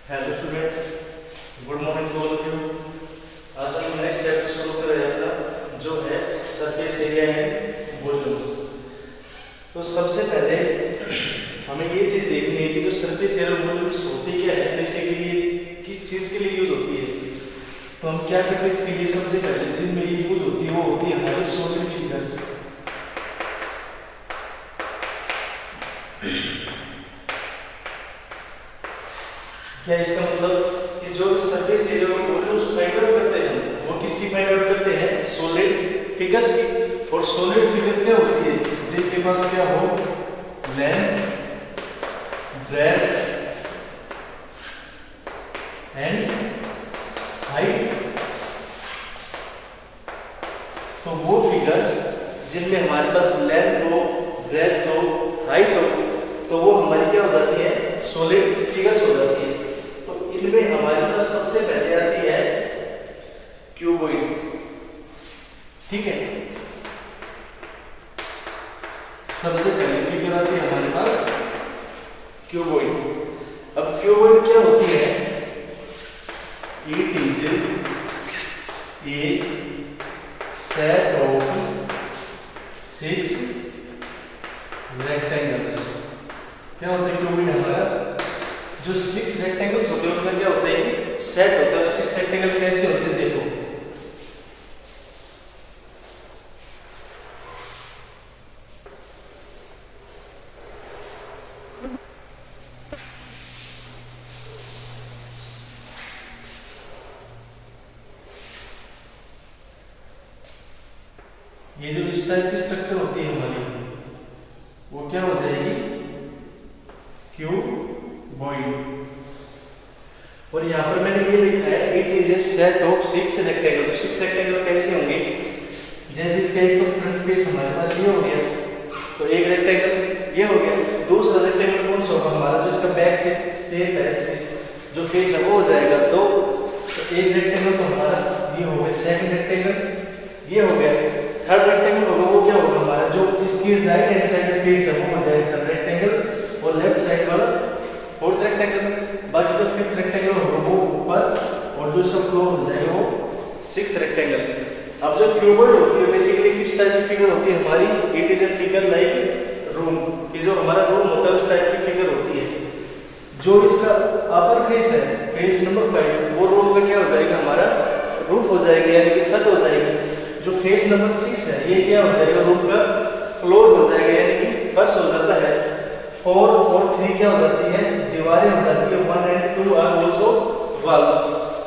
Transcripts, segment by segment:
Hello students, good morning to all of you. आज हम next chapter शुरू कर रहे हैं अपना, जो है सरफेस एरिया एंड वॉल्यूम्स। तो सबसे पहले हमें ये चीज देखनी है कि जो सरफेस एरिया वॉल्यूम्स होती क्या है, बेसिकली किस चीज के लिए यूज होती है। तो हम क्या करते हैं इसके लिए, सबसे पहले जिनमें यूज होती है वो होती है हमारी सॉलिड फिगर्स। क्या इसका मतलब कि जो सरफेस एरिया को वॉल्यूम्स फाइंड आउट करते हैं वो किसकी फाइंड आउट करते हैं, सॉलिड फिगर्स की। और सॉलिड फिगर क्या होती है, जिसके पास क्या हो, लेंथ, ब्रेड्थ एंड हाइट। तो वो फिगर्स जिनमें हमारे पास लेंथ हो, ब्रेड्थ हो, हाइट हो, तो वो हमारी क्या हो जाती है, सॉलिड फिगर्स हो जाती है। इनमें हमारे पास सबसे पहले आती है क्यूबॉइड, ठीक है। सबसे पहले फिगर आती है हमारे पास क्यूबॉइड। अब क्यूबॉइड क्या होती है, it is a set of 6 rectangles. क्या होता है क्यूबॉइड हमारा, जो 6 रेक्टेंगल्स होते हैं उनका क्या होता है, सेट होता है। 6 रेक्टेंगल कैसे होते हैं, देखो। ये जो इस टाइप की स्ट्रक्चर होती है हमारी, वो क्या हो जाएगी, क्यूबॉइड। और यहाँ पर मैंने ये लिखा है, it is a set of 6 rectangle. तो 6 रेक्टेंगल कैसे होंगे, जैसे इसका एक तो फ्रंट फेस हमारे पास ये हो गया, तो एक रेक्टेंगल ये हो गया। दूसरा रेक्टेंगल कौन सा होगा हमारा, जो इसका बैक से शेप है, जो फेस है वो हो जाएगा। तो एक रेक्टेंगल तो हमारा ये हो गया, सेकंड रेक्टेंगल ये हो गया। थर्ड रेक्टेंगल होगा वो क्या होगा हमारा, जो इसकी राइट हैंड साइड में फेस है वो हो जाएगा थर्ड रेक्टेंगल, और लेफ्ट साइड वाला फोर्थ रेक्टेंगल। बाकी जो फिफ्थ रेक्टेंगल होगा वो ऊपर, और जो इसका फ्लोर हो जाएगा वो सिक्स्थ रेक्टेंगल। अब जो क्यूबॉइड होती है बेसिकली किस टाइप की फिगर होती है हमारी, it is a figure like room. ये जो हमारा रूम होता है उस टाइप की फिगर होती है। जो इसका अपर फेस है, फेस नंबर 5, वो रूम का क्या हो जाएगा हमारा, रूफ हो जाएगा, यानी कि छत हो जाएगी। जो फेस नंबर 6 है, ये क्या हो जाएगा, रूम का फ्लोर हो जाएगा, यानी कि फर्श हो जाता है। 4 और 3 क्या हो जाती है, दीवारें हो जाती है। 1 and 2 आर आल्सो वॉल्स।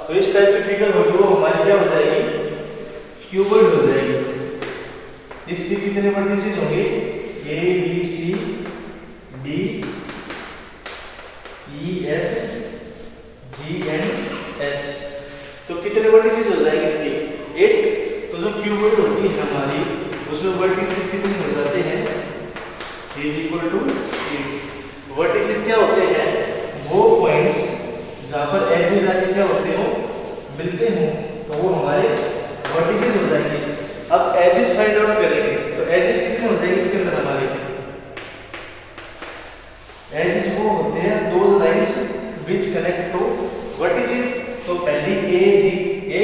तो इस टाइप की फिगर होगी वो हमारी क्या हो जाएगी, क्यूबॉइड हो जाएगी। इसकी कितने वर्टिसेस होंगे, A B C D E F G and H। तो कितने वर्टिसेस हो जाएंगे इसकी, 8। तो जो क्यूबॉइड होती है हमारी, उसमें वर्टिसेस कितने हो जाते हैं, इज इक्वल टू 8। वर्टिसेस क्या होते हैं, वो पॉइंट्स जहां पर एजेस आके क्या होते हो, मिलते हो, तो वो हमारे वर्टिसेस हो जाएंगे। अब एजेस फाइंड आउट करेंगे, तो एजेस कितने हो जाएंगे इसके अंदर हमारे, एजेस वो होते हैं those lines which connect two vertices. तो पहली ए जी ए,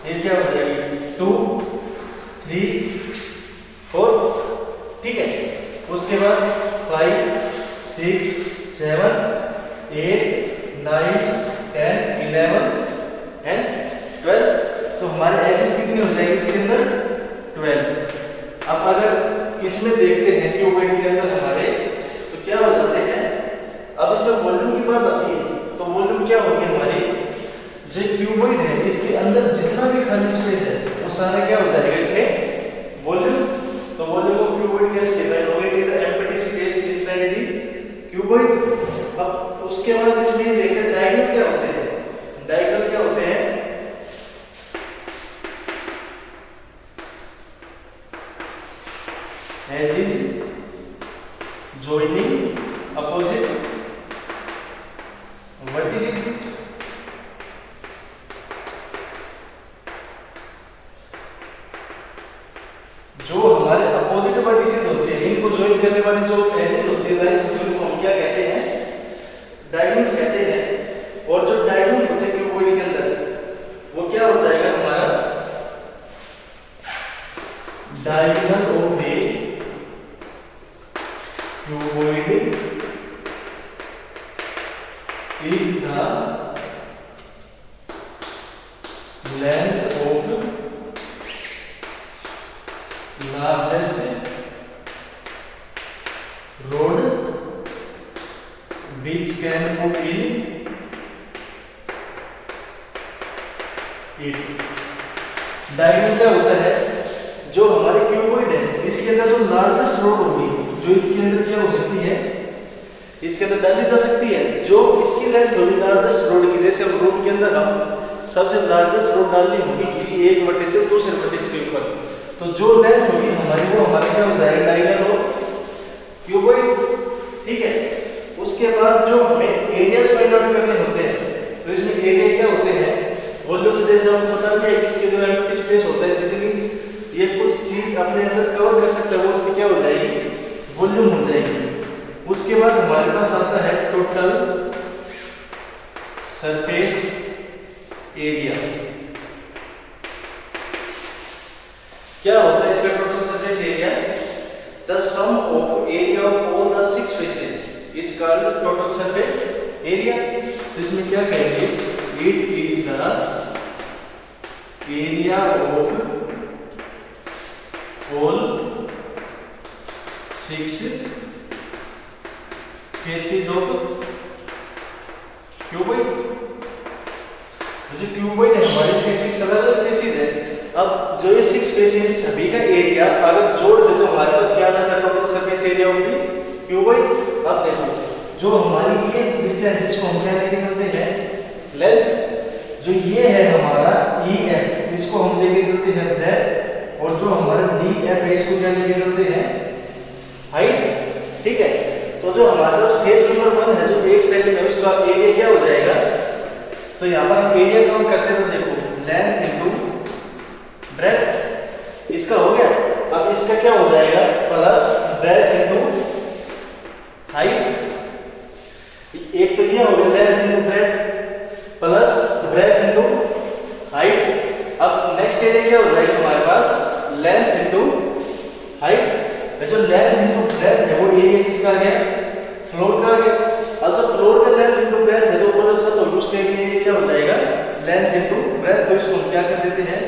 ये क्या हो जाएगी 2 3 4, ठीक है। उसके बाद 5 6 7 8 9 10 11 एंड 12। तो हमारे एजेस कितने हो जाएंगे इसके अंदर, 12। अब अगर इसमें देखते हैं क्यूबॉइड के अंदर हमारे, तो क्या हो जाते हैं, अब इसमें वॉल्यूम की बात आती है। तो वॉल्यूम क्या होगी हमारी, जो क्यूबॉइड है इसके अंदर जितना भी खाली स्पेस है वो सारा क्या हो जाएगा इसमें वॉल्यूम। तो वॉल्यूम ऑफ क्यूबॉइड कैसे डिफाइन होगा, it is the empty space inside the cuboid. अब उसके बाद इसमें देखते हैं डायगोनल क्या होते हैं। डायगोनल क्या होते हैं, edges joining opposite vertices। जो हमारे अपोजिट वर्टिसेस होते हैं, इनको ज्वाइन करने वाली जो एजेस होती है, लाइंस होती है, उनको हम क्या कहते हैं, डायगोनल्स कहते हैं। is the length of largest road which can put in it. Diagonal क्या होता है, जो हमारे क्यूबॉइड है इसके अंदर जो लार्जेस्ट रोड होगी, जो इसके अंदर क्या हो सकती है, इसके अंदर डाली जा सकती है, जो इसकी लेंथ होगी लार्जेस्ट रोड की। जैसे हम रूम के अंदर हम सबसे लार्जेस्ट रोड डालनी होगी किसी एक वर्टेक्स से दूसरे वर्टेक्स के ऊपर, तो जो लेंथ होगी हमारी वो हमारे क्या हो जाएगा, डायगोनल ऑफ क्यूबॉइड। ठीक है, उसके बाद जो हमें एरियाज फाइंड आउट करने होते हैं, तो इसमें एरिया क्या होते हैं, वॉल्यूम। जैसे हम बता दिया कि इसके जो एम्प्टी स्पेस होता है, जितनी ये कुछ चीज अपने अंदर कवर कर सकता है वो इसकी क्या हो जाएगी, वॉल्यूम हो जाएगी। उसके बाद हमारे पास आता है टोटल सरफेस एरिया। क्या होता है इसका total surface area, the sum of area of all the 6 faces is called total surface area. तो इसमें क्या कहेंगे, it is the area of all 6 faces of cuboid. जो क्यूबॉइड है हमारे इसके 6 अलग-अलग फेसेस है। अब जो ये 6 फेसेस सभी का एरिया अगर जोड़ दे तो हमारे पास क्या आ जाता है, total surface area of the cuboid. अब देखो जो हमारी ये डिस्टेंस, इसको हम क्या लेके चलते हैं, लेंथ। जो ये है हमारा EF, इसको हम लेके चलते हैं ब्रेथ, और जो हमारा DF है इसको क्या लेके चलते हैं, हाइट। ठीक है, तो जो हमारे पास फेस नंबर 1 है जो एक सेकंड है, उसका एरिया क्या हो जाएगा, तो यहाँ पर हम एरिया काउंट करते हैं, तो देखो लेंथ इनटू ब्रेथ, इसका हो गया। अब इसका क्या हो जाएगा, प्लस ब्रेथ इनटू हाइट। एक तो ये हो गया length into breadth plus breadth into height. अब नेक्स्ट एरिया क्या हो जाएगा हमारे पास, लेंथ इनटू हाइट। जो लेंथ इनटू ब्रेथ है वो एरिया किसका आ गया, फ्लोर का आ गया। अब जो फ्लोर का लेंथ इनटू ब्रेथ है तो बोलो सर, तो उसके लिए क्या हो जाएगा, लेंथ इनटू ब्रेथ। तो इसको हम क्या कर देते हैं,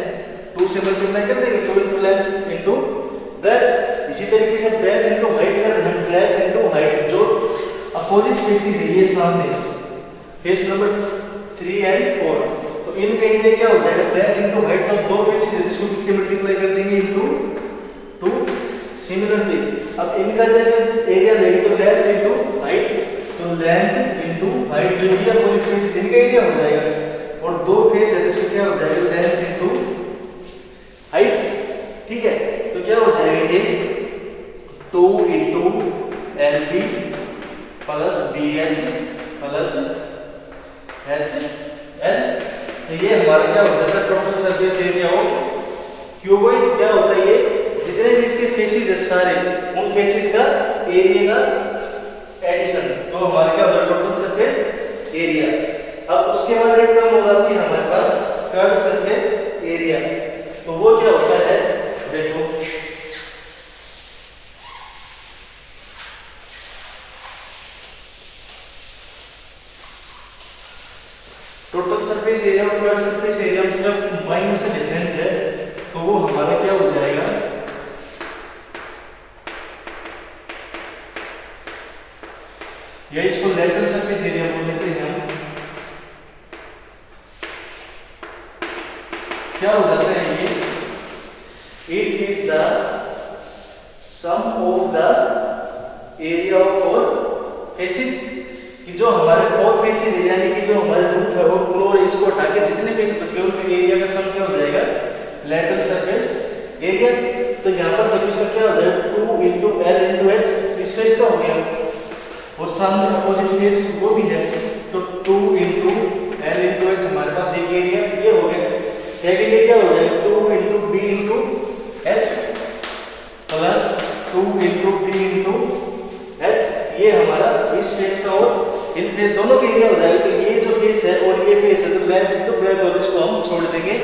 2 से मल्टीप्लाई कर देंगे, 2 इनटू लेंथ इनटू ब्रेथ। इसी तरीके से ब्रेथ इनटू हाइट कर रहे हैं, ब्रेथ इनटू हाइट। जो अपोजिट फेसेस है ये सामने फेस नंबर 3 एंड 4, तो इनका एरिया क्या हो जाएगा, ब्रेथ इनटू हाइट। तो 2 फेसेस है जिसको किससे मल्टीप्लाई कर देंगे, इनटू 2। सिमिलरली अब इनका जैसे एरिया लेंगे तो लेंथ इनटू हाइट, तो लेंथ इनटू हाइट जो ये अपोजिट फेस इनका एरिया हो जाएगा, और 2 फेस है तो इसको क्या हो जाएगा, लेंथ इनटू हाइट। ठीक है, तो क्या हो जाएगा ये 2 into LB plus BH plus HL। तो ये हमारा क्या हो जाता है, total surface area of cuboid. क्या होता है, ये जितने भी इसके फेसेस है सारे, उन फेसेस का एरिया का एडिशन, तो हमारे क्या होता है, टोटल सरफेस एरिया। अब उसके बाद एक टर्म हो जाती है हमारे पास कर्व सरफेस एरिया। तो वो क्या होता है, देखो टोटल सरफेस एरिया और कर्व सरफेस एरिया में सिर्फ माइनस से डिफरेंस है, तो वो हमारा क्या हो जाएगा, या इसको लेटरल सरफेस एरिया बोल लेते हैं हम। क्या हो जाता है ये, it is the sum of the area of 4 faces, कि जो हमारे 4 फेसेस है, यानी कि जो हमारे रूफ है वो फ्लोर, इसको हटा के जितने फेसेस बचे उनके एरिया का सम क्या हो जाएगा, लेटरल सरफेस एरिया। तो यहाँ पर देखो इसका क्या हो जाएगा, 2 इनटू L इनटू H, इस फेस का हो गया, और सामने अपोजिट फेस वो भी है, तो 2 इनटू L इनटू H हमारे पास एक एरिया ये हो गया। सेकंड ये क्या हो जाएगा, 2 into B into H plus 2 into B into H, ये हमारा इस फेस का और इन फेस दोनों के एरिया हो जाएगा। तो ये जो फेस है और ये फेस है, तो लेंथ इनटू ब्रेथ, और इसको हम छोड़ देंगे,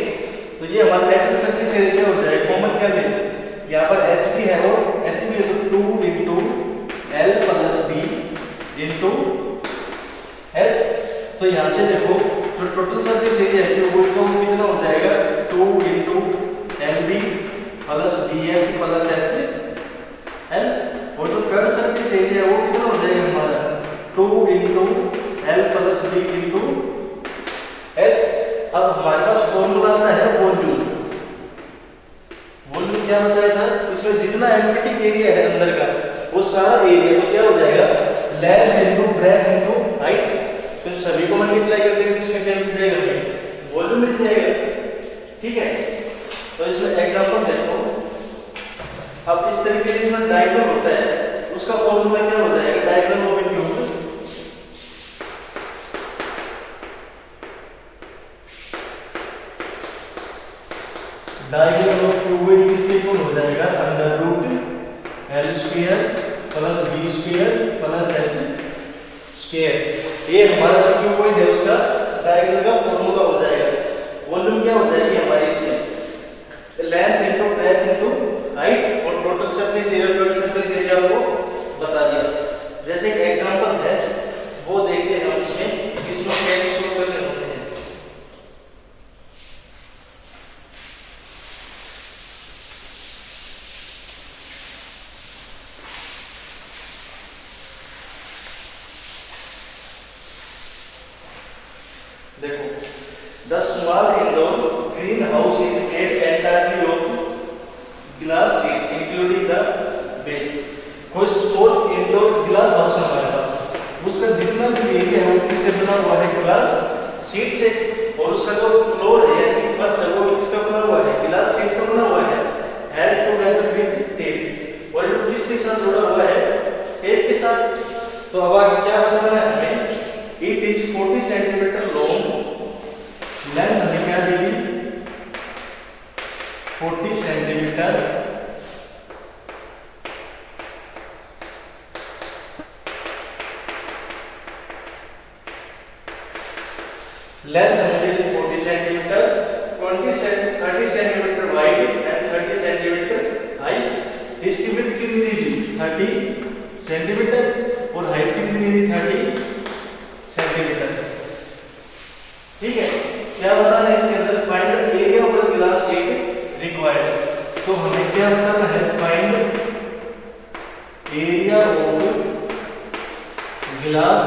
तो ये हमारा लेटरल सरफेस एरिया हो जाएगा। कॉमन क्या ले, यहाँ पर H भी है और H भी है, तो 2 into L plus B into H. तो यहाँ से देखो जो टोटल सरफेस एरिया है वो कितना हो जाएगा 2 into L B plus B H plus H L. और जो कर्व सरफेस एरिया है वो कितना हो जाएगा हमारा 2 into L plus B into H. अब हमारे पास फॉर्मूला आता है वॉल्यूम। वॉल्यूम क्या बताया था, इसमें जितना एम्प्टी एरिया है अंदर का वो सारा एरिया तो क्या हो जाएगा length into breadth into height. तो सभी को मल्टीप्लाई कर देंगे तो इसमें क्या मिल जाएगा हमें वॉल्यूम मिल जाएगा। ठीक है, तो इसमें एग्जांपल देखो। अब इस तरीके से इसमें डायगोनल होता है, उसका फॉर्मूला क्या हो जाएगा diagonal of cube. Diagonal of cube किसके इक्वल हो जाएगा under root L square plus B square plus H square. ये हमारा जो क्यूबॉइड है उसका डायगोनल का फॉर्मूला हो जाएगा। वॉल्यूम क्या हो जाएगी हमारी इसमें length into breadth into height और total surface area total surface area को बता दिया। जैसे एक एग्जांपल है वो देखते हैं हम इसमें कैसे शो करने होते हैं। देखो the small indoor greenhouse is made entirely of glass sheet including the base। कोई स्मॉल इंडोर ग्लास हाउस है हमारे पास, उसका जितना भी एरिया है वो किससे बना हुआ है ग्लास शीट से। और उसका जो फ्लोर है यानी फर्श है वो किसका बना हुआ है ग्लास शीट का बना हुआ है हेल्ड टुगेदर विद टेप। और ये किसके साथ जुड़ा हुआ है टेप के साथ। तो अब आगे क्या बताना है हमें, it is 40 centimetre long, length हमें क्या दी 40 सेंटीमीटर, लेंथ हमें दी 40 centimetre, 30 centimetre wide and 30 centimetre height. इसकी विड्थ कितनी दी 30 सेंटीमीटर और हाइट कितनी दी 30 सेंटीमीटर। ठीक है, क्या बताना है इसके अंदर find the area of the glass sheet required. तो हमें क्या बताना है find area of glass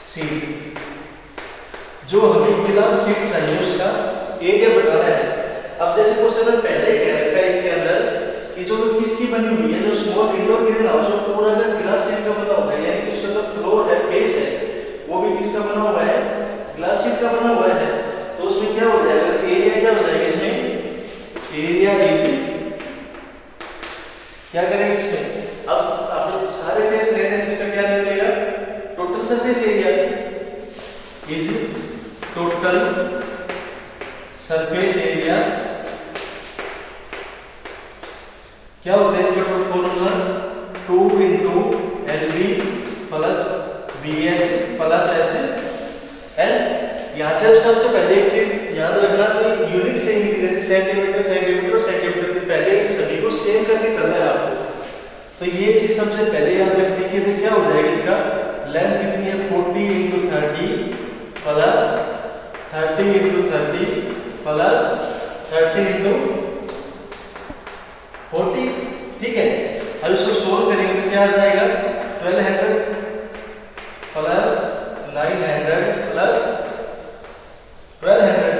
sheet. जो हमें ग्लास शीट चाहिए उसका एरिया बताना है। अब जैसे क्वेश्चन में पहले कह रखा है इसके अंदर कि जो किसकी बनी हुई है जो स्मॉल इंडोर ग्रीन हाउस पूरा का ग्लास शीट का बना हुआ है, यानी कि उसका जो फ्लोर है बेस है वो भी किसका बना हुआ है ग्लास शीट का बना हुआ है। तो उसमें क्या हो जाएगा एरिया क्या हो जाएगा इसमें एरिया इज क्या करेंगे इसमें। अब आप सारे फेस ले रहे हैं इसका क्या निकलेगा total surface area is total surface area. क्या होता है इसका formula 2 into L B plus B H plus H L. यहाँ से सबसे पहले एक चीज याद रखना जो यूनिट से ही सेंटीमीटर सेंटीमीटर और सेंटीमीटर से पहले सभी को सेम करके चलना है आपको। तो ये चीज सबसे पहले याद रखने की तो क्या हो जाएगा इसका लेंथ कितनी है 40 into 30 plus 30 into 30 plus 30 into 40। ठीक है, अब इसको सोल्व करेंगे तो क्या आ जाएगा 1200 प्लस 900 प्लस 1200।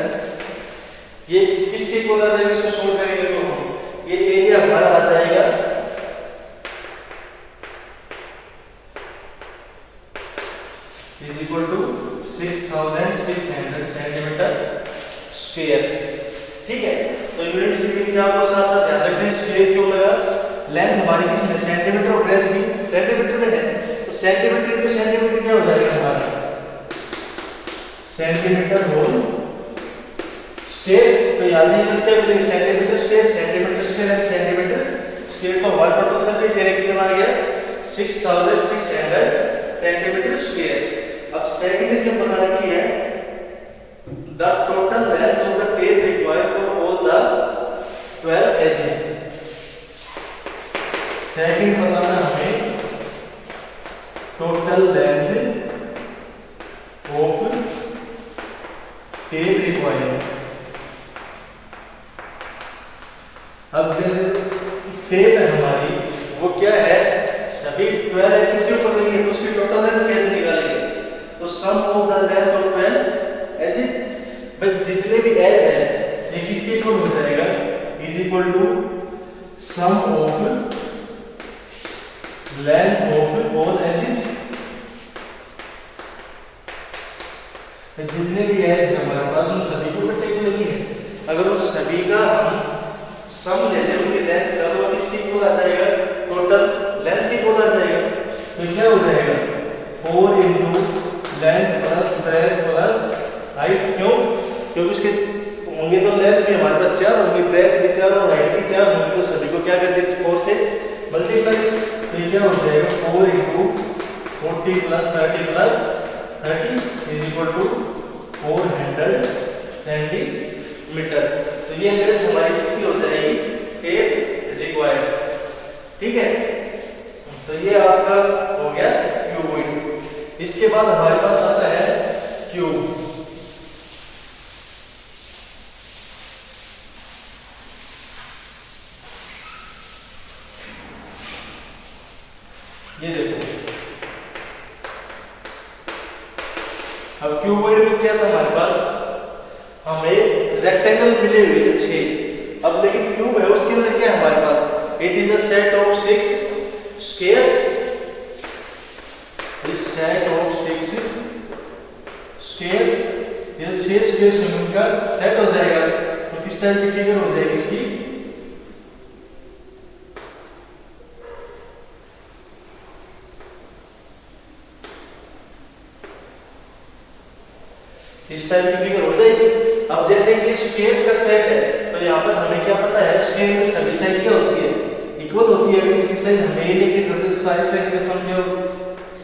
ये किसके इक्वल आ जाएगा इसको सोल्व करेंगे तो हम ये एरिया हमारा आ जाएगा is equal to 6600 centimetre square. ठीक है, तो यूनिट सीमिंग का आपको साथ साथ ध्यान रखना है स्क्वायर क्यों लगा। लेंथ हमारी किसमें सेंटीमीटर और ब्रेड्थ भी सेंटीमीटर में है, तो सेंटीमीटर टू सेंटीमीटर क्या हो जाएगा हमारा सेंटीमीटर होल स्क्वायर। तो यहां से क्या मिलेगा centimetre square and centimetre square. तो हमारा टोटल सरफेस एरिया कितना आ गया 6600 सेंटीमीटर स्क्वायर। अब सेकंड से पता रखी है the total length of the tape required for all the 12 edges. Second बताना हमें total length of tape required. अब जैसे टेप है हमारी, वो क्या है, सभी 12 एजेस के ऊपर लगी है, तो उसकी टोटल लेंथ कैसे निकालेंगे? तो sum of the length of 12 edges, but जितने भी एज है ये किसके इक्वल हो जाएगा, is equal to sum of length of all edges. जितने भी एज है हमारे पास उन सभी को बट्टे को लगी है, अगर उस सभी का हम सम ले लें उनकी लेंथ का, तो किसकी इक्वल आ जाएगा, टोटल लेंथ की इक्वल आ जाएगा। तो क्या हो जाएगा 4 into length plus breadth plus height. क्यों? क्योंकि उसके होंगे तो लेंथ भी हमारे पास 4 होंगी, ब्रेथ भी 4 और हाइट भी 4 होंगी, तो सभी को क्या कर देते 4 से मल्टीप्लाई। तो ये क्या हो जाएगा 4 into 40 plus 30 plus 30 is equal to 400 centimetre. तो ये लेंथ हमारी किसकी हो जाएगी, टेप रिक्वायर्ड। ठीक है, तो ये आपका हो गया क्यूबॉइड। इसके बाद हमारे पास आता है क्यूब। ये देखो, अब क्यूबॉइड में क्या था हमारे पास, हमें रेक्टेंगल मिले हुए थे 6। अब लेकिन क्यूब है, उसके अंदर क्या है हमारे पास, it is a set of 6 squares. इस सेट ऑफ 6 स्क्वायर्स, ये 6 स्क्वायर्स उनका सेट हो जाएगा। तो किस टाइप की फिगर हो जाएगी इसकी, इस टाइप की फिगर हो जाएगी। अब जैसे कि स्क्वायर्स का सेट है, तो यहाँ पर हमें क्या पता है, स्क्वायर में सभी साइड क्या होती है, इक्वल होती है। इसकी साइड हमें ये लेके चलते, साइड साइड का सम क्या हो,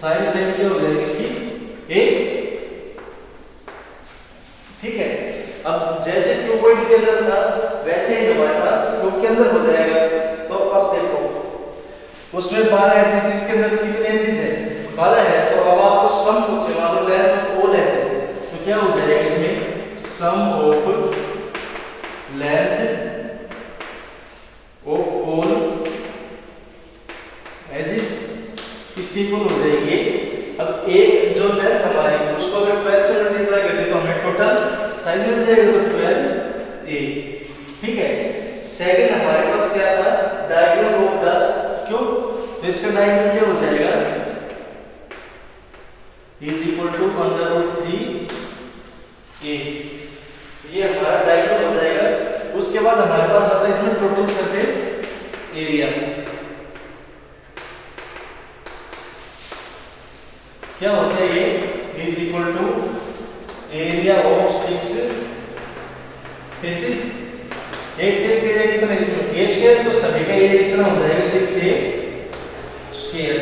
साइड साइड क्या हो जाएगी इसकी a। ठीक है, अब जैसे क्यूबॉइड के अंदर था वैसे ही हमारे पास क्यूब के अंदर हो जाएगा। तो अब देखो, उसमें 12 एजेस, इसके अंदर कितने एजेस है, 12 है। तो अब आपको सम पूछे, मान लो लेंथ ऑल एजेस, तो क्या हो जाएगा इसमें, sum of length of all edges इसकी इक्वल हो जाएगी। अब एक जो लेंथ हमारी, उसको अगर 12 से मल्टीप्लाई कर दे तो हमें टोटल साइज मिल जाएगा, तो 12a। ठीक है, सेकंड हमारे पास क्या था, डायगोनल ऑफ द क्यूब। तो इसका डायगोनल क्या हो जाएगा, इज इक्वल टू √3a। ये हमारा डायगोनल हो जाएगा। उसके बाद हमारे पास आता है इसमें टोटल सरफेस एरिया। क्या होता है ये, is equal to area of 6 faces. एक फेस का एरिया कितना है इसमें, a स्क्वायर, तो सभी का एरिया कितना हो जाएगा 6a स्क्वायर।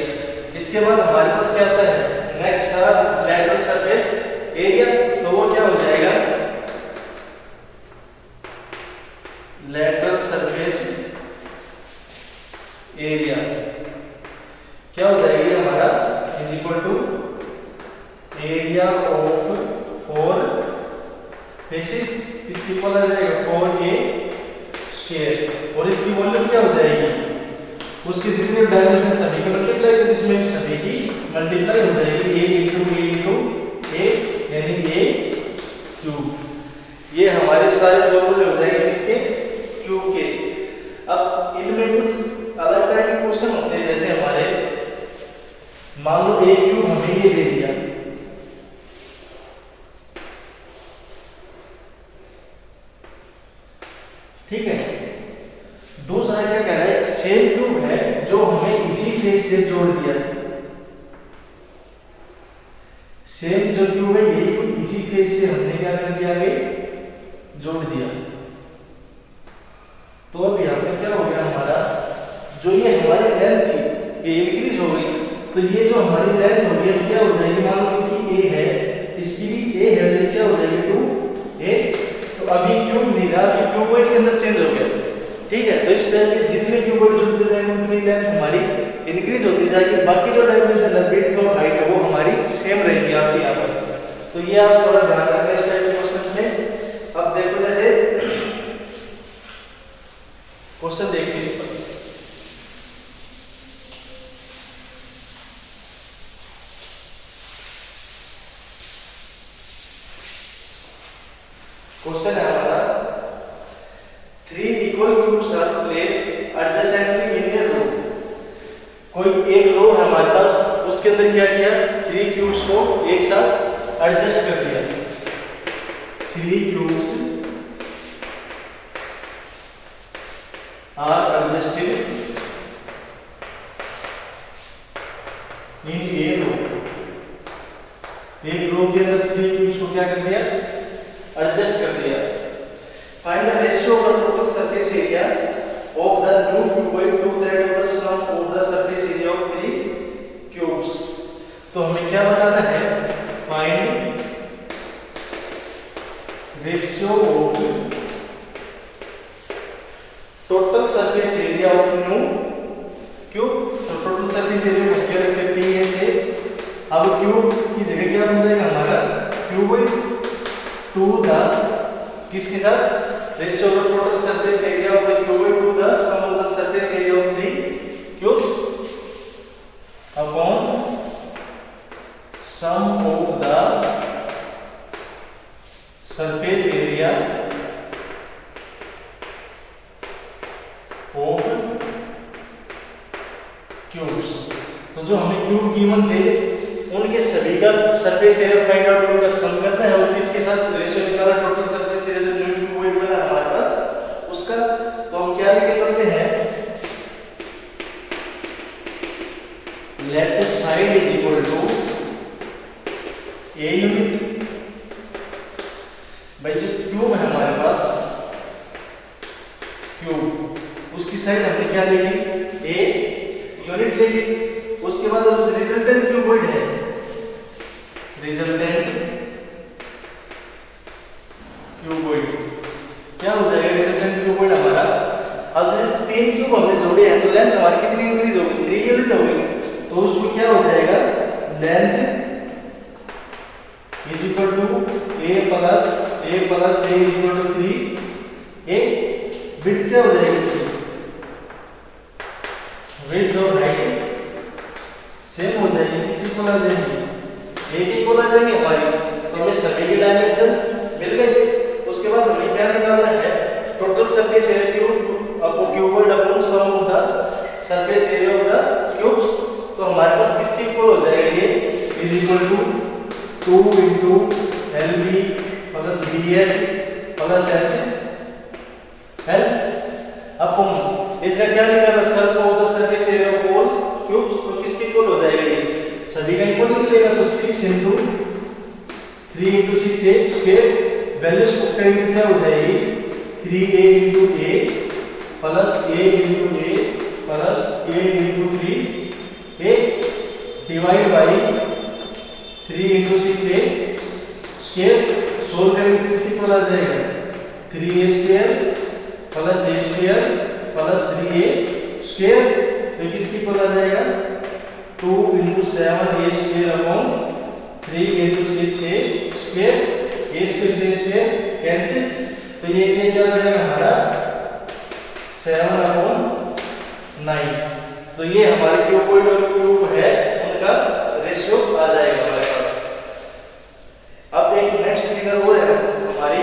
इसके बाद हमारे पास क्या आता है, नेक्स्ट था लैटरल सरफेस एरिया। तो वो क्या हो जाएगा, लैटरल सरफेस एरिया क्या हो जाएगी हमारा, is equal to area of 4 faces. इसकी इक्वल आ जाएगा 4a स्क्वायर। और इसकी वॉल्यूम क्या हो जाएगी, उसके जितने डायमेंशन सभी को मल्टीप्लाई करें, इसमें भी सभी की मल्टीप्लाई हो जाएगी, a इंटू a यानी a क्यूब। ये हमारे सारे फॉर्मूले हो जाएंगे इसके क्यूब के। अब इनमें कुछ अलग टाइप के क्वेश्चन होते हैं, जैसे हमारे मान लो a क्यूब हमें ये दे दिया, ठीक है। दूसरा क्या कह रहा है, सेम क्यूब है जो हमें इसी फेस से जोड़ दिया, सेम जो क्यूब है यही इसी फेस से हमने क्या कर दिया, आगे जोड़ दिया। तो अब यहाँ पे क्या हो गया हमारा, जो ये हमारी लेंथ थी ये इंक्रीज हो गई। तो ये जो हमारी लेंथ हो गई क्या हो जाएगी, मान लो इसकी a है, इसकी भी a है, तो क्या हो जाएगी 2a। तो अभी क्यूब नहीं रहा, अभी क्यूबॉइड के अंदर चेंज हो गया। ठीक है, तो इस टाइप के जितने क्यूबॉइड जुड़ते जाएंगे उतनी लेंथ हमारी इंक्रीज होती जाएगी। बाकी जो डायमेंशन है, विड्थ और हाइट ये आप थोड़ा ध्यान रखना इस टाइप के क्वेश्चंस में। अब देखो जैसे क्वेश्चन देखिए इस पर, क्वेश्चन है हमारा 3 equal cubes are placed adjacently in a row. कोई एक रो है हमारे पास, उसके अंदर क्या किया, 3 क्यूब्स को एक साथ एडजस्ट कर दिया। 3 cubes are adjusted in a रो। एक रो के अंदर 3 क्यूब्स को क्या कर दिया, एडजस्ट कर दिया। Find the ratio of total surface area of the new cuboid to that of the sum of the surface area of 3 cubes। तो हमें क्या बताना है, find ratio of total surface area of new cube. तो total surface area को क्या रखते हैं से, अब क्यूब की जगह क्या बन जाएगा हमारा, क्यूबॉइड टू द किसके साथ, ratio of total surface area of the cuboid to the sum of the surface area of 3 cubes upon sum of the surface area of cubes. तो जो हमें क्यूब गिवन थे उनके सभी का सरफेस एरिया फाइंड आउट करके सम करना है, और किसके साथ रेशियो निकाला, टोटल सरफेस एरिया जो न्यू क्यूबॉइड वाला हमारे पास उसका। तो हम क्या लिख सकते हैं, let side is equal to a unit. भाई जो क्यूब है हमारे पास, क्यूब उसकी साइड हमने क्या ले ली, ए यूनिट ले ली। उसके बाद जो रिजल्टेंट क्यूबॉइड है, रिजल्टेंट क्यूबॉइड क्या हो जाएगा, रिजल्टेंट क्यूबॉइड हमारा। अब जैसे 3 क्यूब हमने जोड़े हैं तो लेंथ हमारी कितनी इंक्रीज होगी, 3 यूनिट होगी। तो उसको क्या हो जाएगा, length is equal to a plus a is equal to 3 a। Width क्या हो जाएगी इसकी, विड्थ और हाइट सेम हो जाएगी, किसकी इक्वल आ जाएगी, a की इक्वल आ जाएगी हमारी। तो हमें सभी के डायमेंशन मिल गए। उसके बाद हमें क्या निकालना है, total surface area cube upon cuboid upon sum of the surface area of the cubes. तो हमारे पास किसकी इक्वल हो जाएगा, ये is equal to 2 into LB plus BH plus HL upon इसका क्या निकालना, circle of the surface area of all cubes. तो किसकी इक्वल हो जाएगा, ये सभी का इक्वल निकलेगा। तो 6 into 3 into 6 a square. Values को करेंगे क्या हो जाएगी, 3a into a plus a into a plus a into 3a divide by 3 into 6a square. Solve करेंगे तो इसकी इक्वल आ जाएगा 3a square plus a square plus 3a square. तो किसकी इक्वल आ जाएगा, 2 into 7a square upon 3 into 6a square. a square से स्क्वायर कैंसिल, तो ये क्या आ जाएगा हमारा 7 अपॉन 9। तो ये हमारे क्यूबॉइड और क्यूब है उनका रेशियो आ जाएगा हमारे पास। अब एक नेक्स्ट फिगर और है हमारी,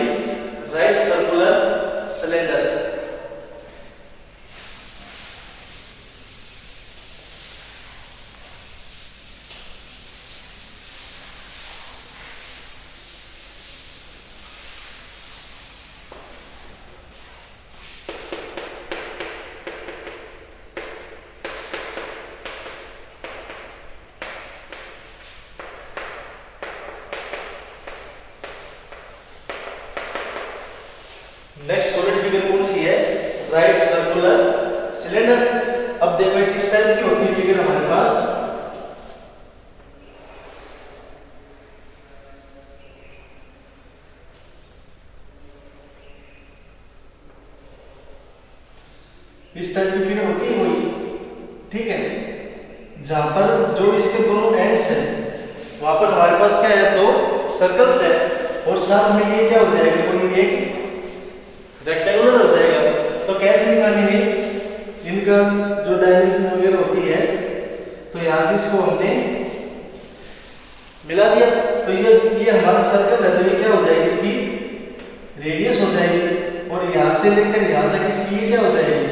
right circular cylinder. Next solid figure कौन सी है, राइट सर्कुलर सिलेंडर। अब देखो किस टाइप की होती है फिगर हमारे पास, इस टाइप की फिगर होती है वही, ठीक है। जहां पर जो इसके दोनों एंड्स हैं वहां पर हमारे पास क्या है, दो सर्कल्स है और साथ में ये क्या हो जाएगा, कोई एक रेक्टेंगुलर हो जाएगा। तो कैसे निकालेंगे इनका जो डायमेंशन वगैरह होती है, तो यहाँ से इसको हमने मिला दिया, तो ये हमारा सर्कल है, तो ये क्या हो जाएगी, इसकी रेडियस हो जाएगी, और यहाँ से लेकर यहाँ तक इसकी ये क्या हो जाएगी,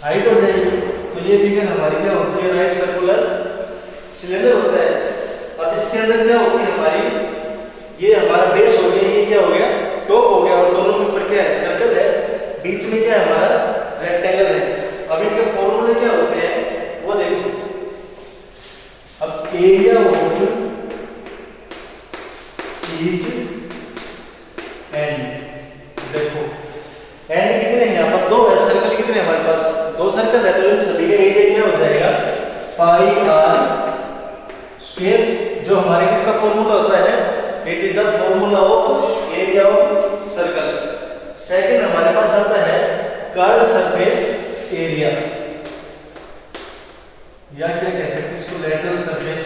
हाइट हो जाएगी। तो ये फिगर हमारी क्या होती है, राइट सर्कुलर सिलेंडर होता है। अब इसके अंदर क्या होती है हमारी, ये हमारा बेस हो गया, ये क्या हो गया, टॉप हो गया, और दोनों के ऊपर क्या है, सर्कल है, बीच में क्या है हमारा रेक्टेंगल है। अब इनके फॉर्मूले क्या होते हैं वो देखो। अब एरिया ऑफ ईच एंड, देखो एंड कितने हैं यहाँ पर, दो है, सर्कल कितने हमारे पास, दो सर्कल है, तो इन सभी का एरिया क्या हो जाएगा, पाई आर स्क्वायर, जो हमारे किसका फॉर्मूला होता है, it is the formula of area of circle. Second हमारे पास आता है कर्व सरफेस एरिया, या क्या कह सकते हैं इसको, लैटरल सरफेस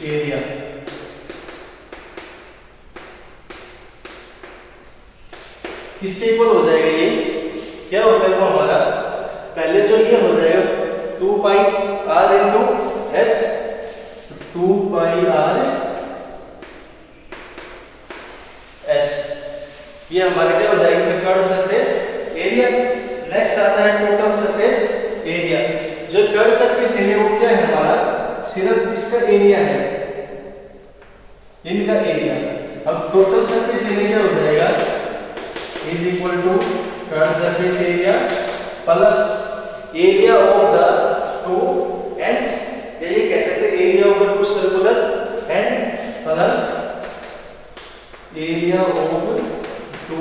एरिया। किसके इक्वल हो जाएगा, ये क्या होता है वो हमारा, पहले जो ये हो जाएगा 2 pi r into h, 2 pi r h, ये हमारा क्या हो जाएगा, कर्व सरफेस एरिया। नेक्स्ट आता है टोटल सरफेस एरिया। जो कर्व सरफेस एरिया वो क्या है हमारा, सिर्फ इसका एरिया है, इनका एरिया। अब टोटल सरफेस एरिया क्या हो जाएगा, is equal to curve surface area plus area of the two ends, ये कह सकते हैं area of the two circular end plus area of two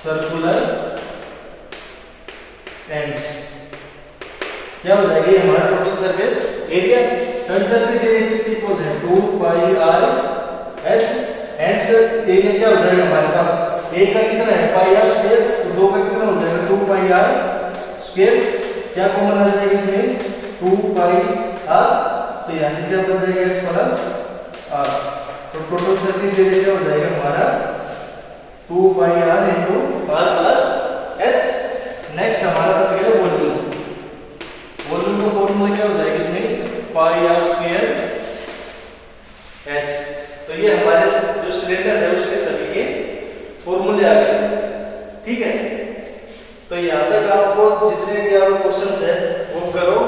circular ends. क्या हो जाएगी हमारा total surface area. Curve surface area किसके इक्वल है, 2 pi r h, ends area क्या हो जाएगा हमारे पास, एक का कितना है पाई r स्क्वायर, तो दो का कितना हो जाएगा 2 पाई r स्क्वायर, क्या कॉमन आ जाएगा इसमें 2 पाई r, तो यहाँ से क्या बच जाएगा h प्लस r, तो टोटल सरफेस एरिया क्या हो जाएगा हमारा 2 pi r into r plus h। Next हमारा बच गया वॉल्यूम। वॉल्यूम का फॉर्मूला क्या हो जाएगा इसमें, पाई r स्क्वायर h। तो ये हमारे जो सिलेंडर है उसके सभी के फॉर्मूले आ गए, ठीक है। तो यहाँ तक आपको जितने भी आपको क्वेश्चंस है वो करो,